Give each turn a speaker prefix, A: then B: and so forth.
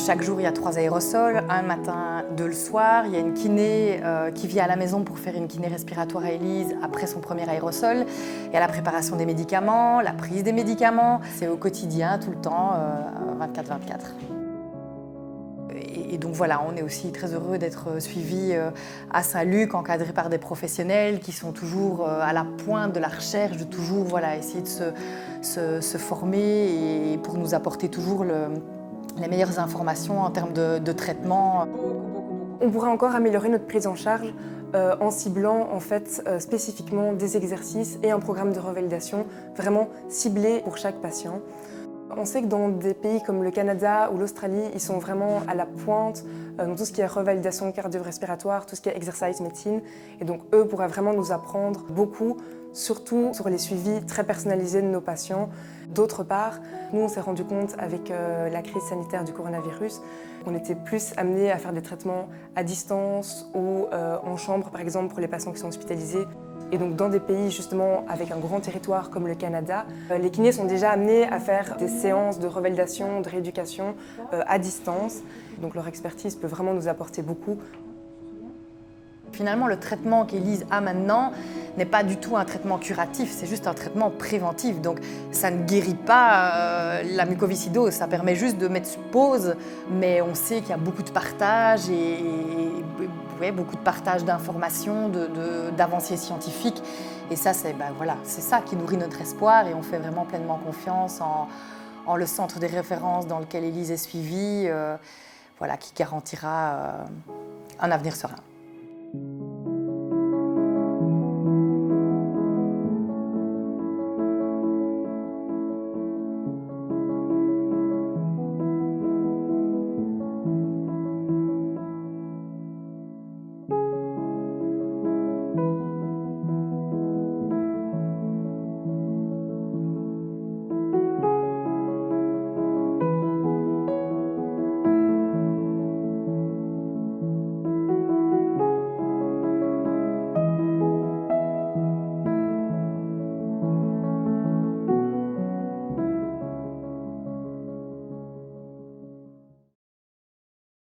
A: Chaque jour, il y a 3 aérosols, un matin, 2 le soir. Il y a une kiné qui vient à la maison pour faire une kiné respiratoire à Élise après son premier aérosol. Il y a la préparation des médicaments, la prise des médicaments. C'est au quotidien, tout le temps, 24/24. Et donc voilà, on est aussi très heureux d'être suivis à Saint-Luc, encadrés par des professionnels qui sont toujours à la pointe de la recherche, de toujours essayer de se former et pour nous apporter toujours les meilleures informations en termes de traitement.
B: On pourrait encore améliorer notre prise en charge en ciblant spécifiquement des exercices et un programme de revalidation vraiment ciblé pour chaque patient. On sait que dans des pays comme le Canada ou l'Australie, ils sont vraiment à la pointe dans tout ce qui est revalidation cardio-respiratoire, tout ce qui est exercice médecine. Et donc eux pourraient vraiment nous apprendre beaucoup, surtout sur les suivis très personnalisés de nos patients. D'autre part, nous on s'est rendu compte avec la crise sanitaire du coronavirus qu'on était plus amenés à faire des traitements à distance ou en chambre par exemple pour les patients qui sont hospitalisés. Et donc dans des pays justement avec un grand territoire comme le Canada, les kinés sont déjà amenés à faire des séances de revalidation, de rééducation à distance. Donc leur expertise peut vraiment nous apporter beaucoup.
A: Finalement, le traitement qu'Élise a maintenant n'est pas du tout un traitement curatif, c'est juste un traitement préventif. Donc ça ne guérit pas la mucoviscidose, ça permet juste de mettre sur pause, mais on sait qu'il y a beaucoup de partage et beaucoup de partage d'informations, d'avancées scientifiques. Et ça, c'est ça qui nourrit notre espoir et on fait vraiment pleinement confiance en le centre des références dans lequel Élise est suivie, qui garantira un avenir serein.